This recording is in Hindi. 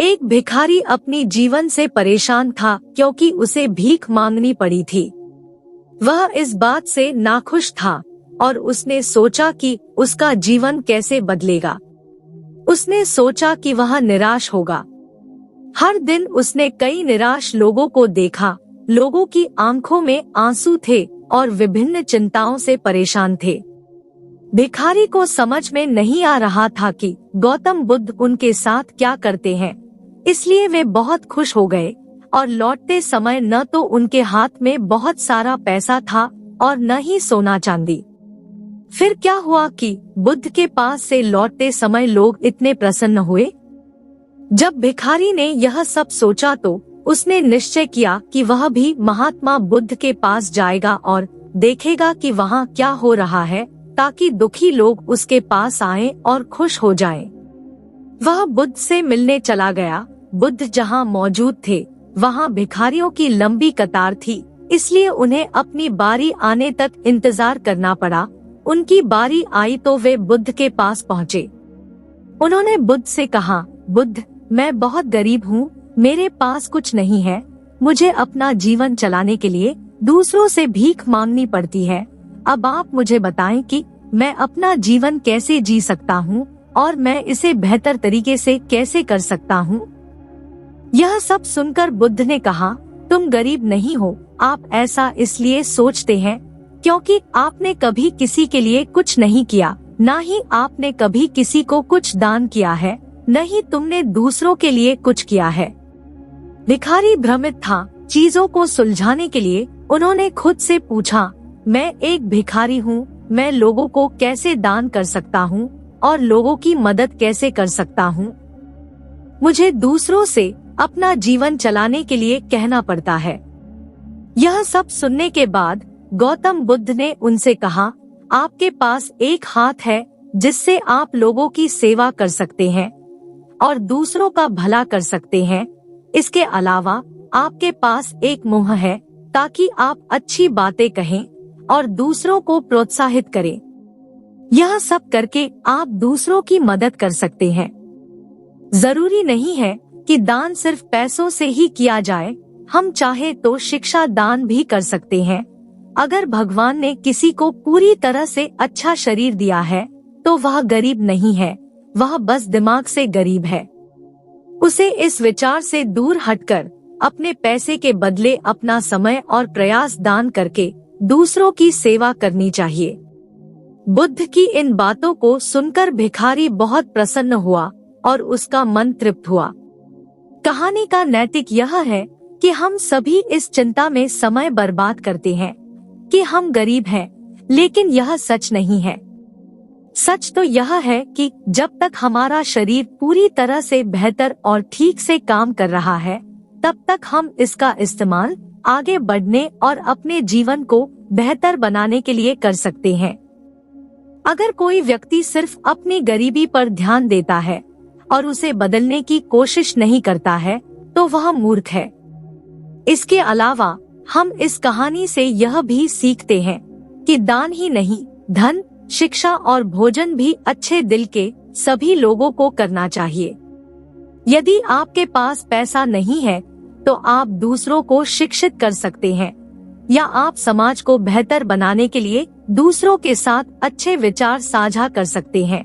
एक भिखारी अपनी जीवन से परेशान था क्योंकि उसे भीख मांगनी पड़ी थी। वह इस बात से नाखुश था और उसने सोचा कि उसका जीवन कैसे बदलेगा। उसने सोचा कि वह निराश होगा। हर दिन उसने कई निराश लोगों को देखा। लोगों की आंखों में आंसू थे और विभिन्न चिंताओं से परेशान थे। भिखारी को समझ में नहीं आ रहा था कि गौतम बुद्ध उनके साथ क्या करते हैं, इसलिए वे बहुत खुश हो गए और लौटते समय न तो उनके हाथ में बहुत सारा पैसा था और न ही सोना चांदी। फिर क्या हुआ कि बुद्ध के पास से लौटते समय लोग इतने प्रसन्न हुए। जब भिखारी ने यह सब सोचा तो उसने निश्चय किया कि वह भी महात्मा बुद्ध के पास जाएगा और देखेगा कि वहाँ क्या हो रहा है, ताकि दुखी लोग उसके पास आएं और खुश हो जाएं। वह बुद्ध से मिलने चला गया। बुद्ध जहाँ मौजूद थे वहाँ भिखारियों की लंबी कतार थी, इसलिए उन्हें अपनी बारी आने तक इंतजार करना पड़ा। उनकी बारी आई तो वे बुद्ध के पास पहुँचे। उन्होंने बुद्ध से कहा, बुद्ध, मैं बहुत गरीब हूँ, मेरे पास कुछ नहीं है। मुझे अपना जीवन चलाने के लिए दूसरों से भीख मांगनी पड़ती है। अब आप मुझे बताएं कि मैं अपना जीवन कैसे जी सकता हूँ और मैं इसे बेहतर तरीके से कैसे कर सकता हूँ। यह सब सुनकर बुद्ध ने कहा, तुम गरीब नहीं हो, आप ऐसा इसलिए सोचते हैं क्योंकि आपने कभी किसी के लिए कुछ नहीं किया, न ही आपने कभी किसी को कुछ दान किया है, न ही तुमने दूसरों के लिए कुछ किया है। भिखारी भ्रमित था। चीजों को सुलझाने के लिए उन्होंने खुद से पूछा, मैं एक भिखारी हूँ, मैं लोगों को कैसे दान कर सकता हूँ और लोगों की मदद कैसे कर सकता हूँ। मुझे दूसरों से अपना जीवन चलाने के लिए कहना पड़ता है। यह सब सुनने के बाद गौतम बुद्ध ने उनसे कहा, आपके पास एक हाथ है जिससे आप लोगों की सेवा कर सकते हैं और दूसरों का भला कर सकते हैं। इसके अलावा आपके पास एक मुंह है ताकि आप अच्छी बातें कहें और दूसरों को प्रोत्साहित करें। यह सब करके आप दूसरों की मदद कर सकते हैं। जरूरी नहीं है कि दान सिर्फ पैसों से ही किया जाए। हम चाहे तो शिक्षा दान भी कर सकते हैं। अगर भगवान ने किसी को पूरी तरह से अच्छा शरीर दिया है तो वह गरीब नहीं है, वह बस दिमाग से गरीब है। उसे इस विचार से दूर हटकर अपने पैसे के बदले अपना समय और प्रयास दान करके दूसरों की सेवा करनी चाहिए। बुद्ध की इन बातों को सुनकर भिखारी बहुत प्रसन्न हुआ और उसका मन तृप्त हुआ। कहानी का नैतिक यह है कि हम सभी इस चिंता में समय बर्बाद करते हैं कि हम गरीब हैं, लेकिन यह सच नहीं है। सच तो यह है कि जब तक हमारा शरीर पूरी तरह से बेहतर और ठीक से काम कर रहा है, तब तक हम इसका इस्तेमाल आगे बढ़ने और अपने जीवन को बेहतर बनाने के लिए कर सकते हैं। अगर कोई व्यक्ति सिर्फ अपनी गरीबी पर ध्यान देता है और उसे बदलने की कोशिश नहीं करता है तो वह मूर्ख है। इसके अलावा हम इस कहानी से यह भी सीखते हैं कि दान ही नहीं, धन, शिक्षा और भोजन भी अच्छे दिल के सभी लोगों को करना चाहिए। यदि आपके पास पैसा नहीं है तो आप दूसरों को शिक्षित कर सकते हैं या आप समाज को बेहतर बनाने के लिए दूसरों के साथ अच्छे विचार साझा कर सकते हैं।